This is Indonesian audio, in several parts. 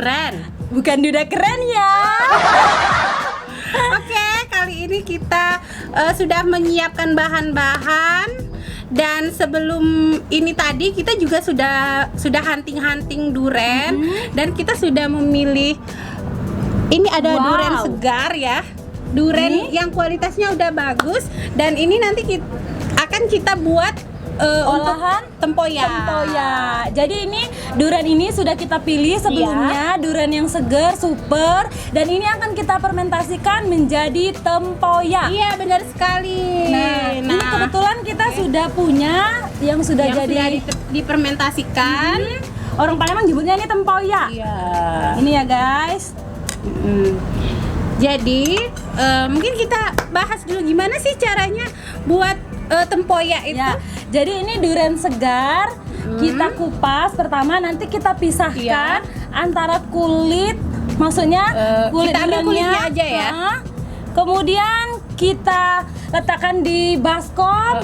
duren. Bukan duda keren ya. Oke, kali ini kita sudah menyiapkan bahan-bahan, dan sebelum ini tadi kita juga sudah hunting-hunting duren, dan kita sudah memilih. Ini ada duren segar ya, duren yang kualitasnya udah bagus, dan ini nanti akan kita buat Olahan tempoyak. Jadi ini duren ini sudah kita pilih sebelumnya, duren yang segar, super, dan ini akan kita fermentasikan menjadi tempoyak. Iya, benar sekali. Nah, ini kebetulan kita sudah punya yang sudah jadi difermentasikan. Orang Palembang nyebutnya ini tempoyak. Iya. Ini ya guys. Jadi mungkin kita bahas dulu gimana sih caranya buat tempoyak itu. Ya, jadi ini duren segar, kita kupas pertama, nanti kita pisahkan antara kulit, maksudnya kulit kita ambil kulitnya aja ya. Kemudian kita letakkan di baskom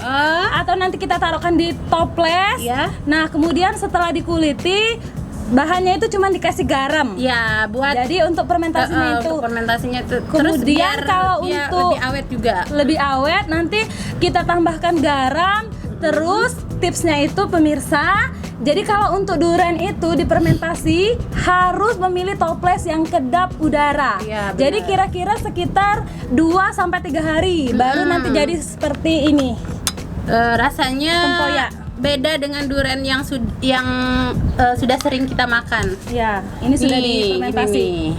atau nanti kita taruhkan di toples. Nah, kemudian setelah dikuliti, bahannya itu cuma dikasih garam. Ya, buat jadi untuk fermentasinya itu. Untuk fermentasinya itu. Kemudian kalau untuk lebih awet juga. Lebih awet nanti kita tambahkan garam. Terus tipsnya itu pemirsa, jadi kalau untuk duren itu difermentasi harus memilih toples yang kedap udara. Ya, jadi kira-kira sekitar 2-3 hari baru nanti jadi seperti ini. Rasanya tempoyak. Beda dengan duren yang sudah sering kita makan. Ya, ini sudah difermentasi.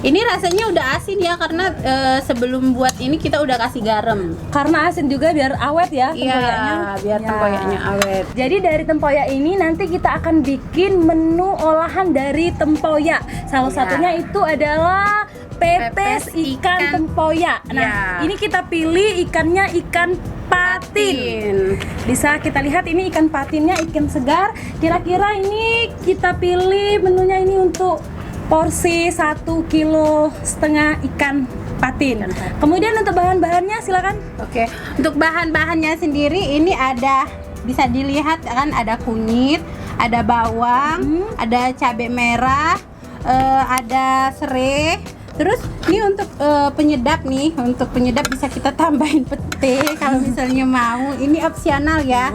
Ini rasanya udah asin ya, karena sebelum buat ini kita udah kasih garam. Karena asin juga biar awet ya tempoyaknya. Biar tempoyaknya awet. Jadi dari tempoyak ini nanti kita akan bikin menu olahan dari tempoyak. Salah satunya itu adalah pepes ikan tempoyak. Nah, ini kita pilih ikannya ikan patin. Bisa kita lihat ini ikan patinnya ikan segar. Kira-kira ini kita pilih menunya ini untuk porsi 1,5 kilo ikan patin. Kemudian untuk bahan-bahannya silakan. Oke, untuk bahan-bahannya sendiri ini bisa dilihat kan, ada kunyit, ada bawang, ada cabai merah, ada serai. Terus ini untuk penyedap nih, untuk penyedap bisa kita tambahin pete kalau misalnya mau. Ini opsional ya.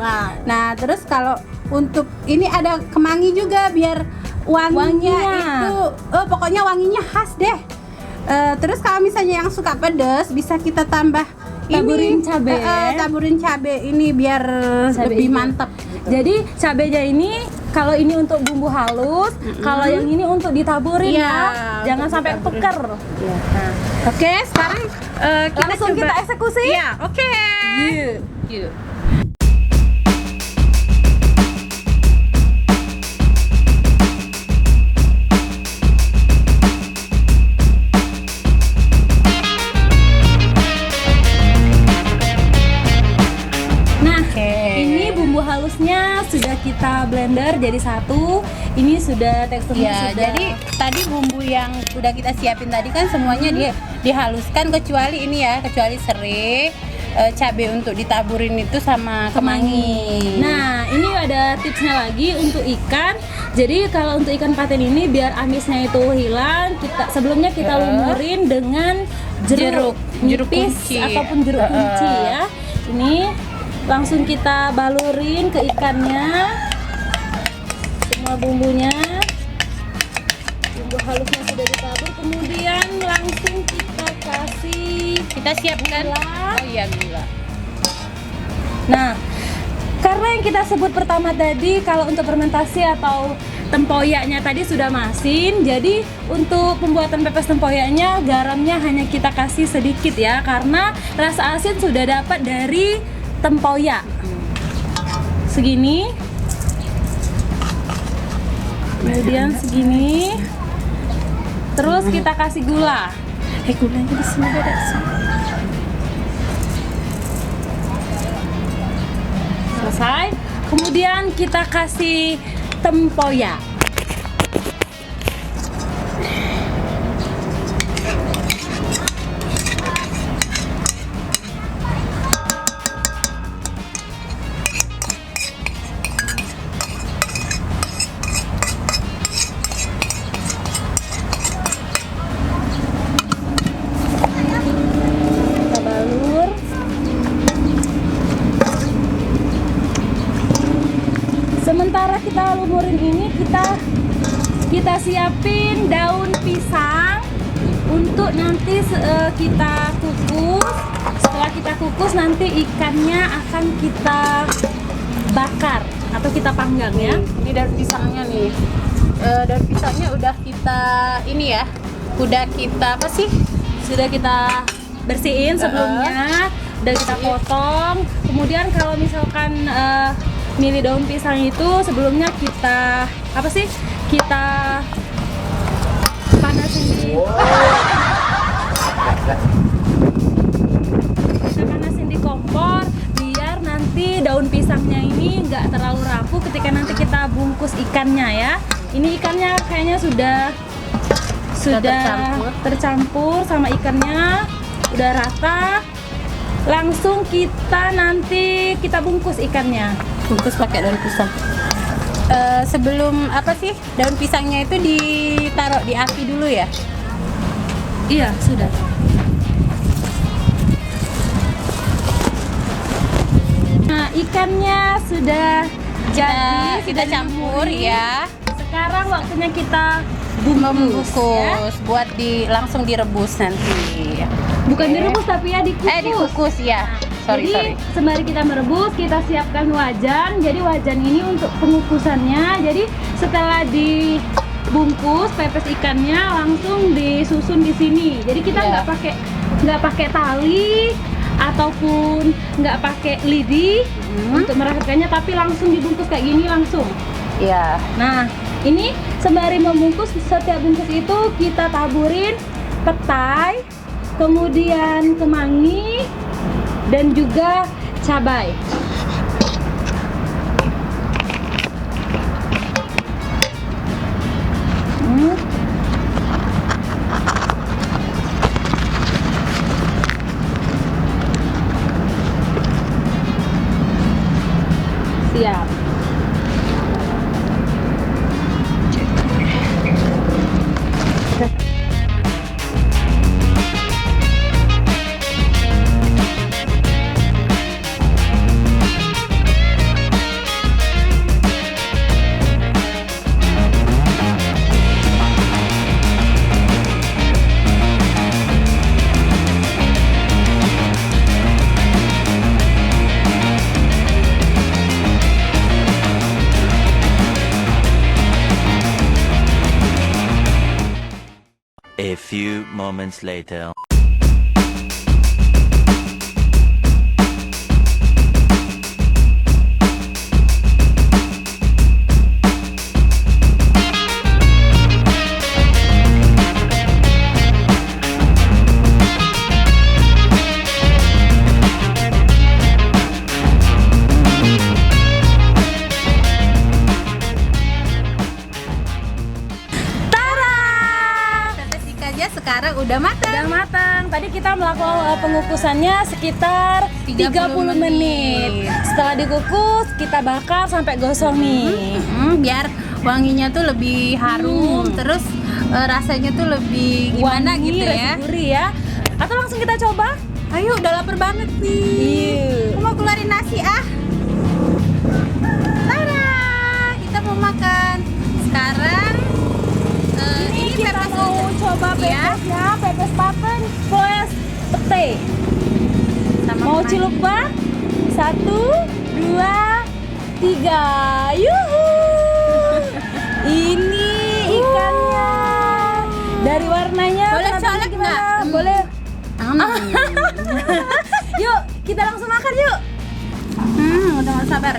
Nah, terus kalau untuk ini ada kemangi juga biar wanginya itu pokoknya wanginya khas deh. Terus kalau misalnya yang suka pedas bisa kita tambah taburin cabai ini biar lebih mantap. Jadi cabenya ini kalau ini untuk bumbu halus, kalau yang ini untuk ditaburin ya. Jangan sampai peker. Oke, sekarang kita eksekusi. Iya, oke. Yuk. Halusnya sudah kita blender jadi satu. Ini sudah teksturnya sudah. Jadi tadi bumbu yang sudah kita siapin tadi kan semuanya dihaluskan kecuali ini ya, kecuali serai, cabai untuk ditaburin itu sama kemangi. Nah, ini ada tipsnya lagi untuk ikan. Jadi kalau untuk ikan patin ini biar amisnya itu hilang, sebelumnya kita lumurin dengan jeruk kunci ataupun jeruk kunci ya. Ini langsung kita balurin ke ikannya semua bumbunya. Bumbu halusnya sudah ditabur, kemudian langsung kita siapkan gula. Nah, karena yang kita sebut pertama tadi kalau untuk fermentasi atau tempoyaknya tadi sudah masin, jadi untuk pembuatan pepes tempoyaknya garamnya hanya kita kasih sedikit ya, karena rasa asin sudah dapat dari tempoyak. Segini. Kemudian segini. Terus kita kasih gula. Gulanya di sini beda sih. Selesai. Kemudian kita kasih tempoyak. kita siapin daun pisang untuk nanti kita kukus. Setelah kita kukus nanti ikannya akan kita bakar atau kita panggang ya. Ini daun pisangnya nih. Daun pisangnya udah kita ini ya. Udah kita apa sih? Sudah kita bersihin sebelumnya, udah kita potong. Kemudian kalau misalkan milih daun pisang itu sebelumnya kita apa sih? Kita panasin di kompor biar nanti daun pisangnya ini nggak terlalu rapuh ketika nanti kita bungkus ikannya ya. Ini ikannya kayaknya sudah tercampur sama ikannya, udah rata. Langsung kita nanti kita bungkus ikannya. Bungkus pakai daun pisang. Sebelum apa sih daun pisangnya itu ditaruh di api dulu ya? Iya, sudah. Nah, ikannya sudah jadi, kita campur ya. Sekarang waktunya kita Membungkus ya. buat langsung direbus nanti. Bukan direbus tapi ya dikukus. Dikukus ya. Jadi sembari kita merebus, kita siapkan wajan. Jadi wajan ini untuk pengukusannya. Jadi setelah dibungkus pepes ikannya langsung disusun di sini. Jadi kita nggak pakai tali ataupun nggak pakai lidi untuk merakitkannya, tapi langsung dibungkus kayak gini langsung. Iya. Nah, ini sembari membungkus, setiap bungkus itu kita taburin petai, kemudian kemangi, dan juga cabai. Siap. A few moments later. Sekarang udah matang. Tadi kita melakukan pengukusannya sekitar 30 menit. Setelah dikukus, kita bakar sampai gosong nih. Biar wanginya tuh lebih harum, terus rasanya tuh lebih gimana wangi, gitu ya. Gurih ya. Atau langsung kita coba? Ayo, udah lapar banget nih. Aku mau keluarin nasi Tara, kita mau makan. Sekarang ini kita mau coba pepesnya, pepes paten plus pete. Mau ciluk bak? 1, 2, 3. Yuhu. Ini ikannya. Dari warnanya. Boleh colek nggak? Boleh. Yuk, kita langsung makan yuk. Udah gak sabar.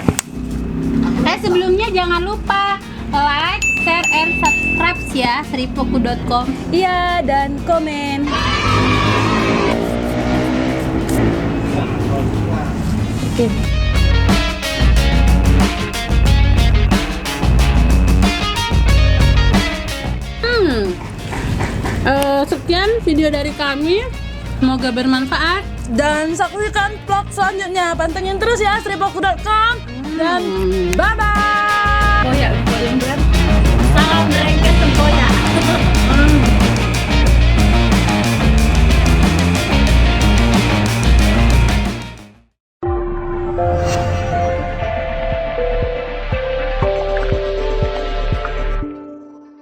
Sebelumnya jangan lupa like, share, and subscribe ya sripoku.com. Iya, dan komen. Oke. Sekian video dari kami. Semoga bermanfaat. Dan saksikan vlog selanjutnya. Pantengin terus ya sripoku.com. Dan bye-bye. Oh ya.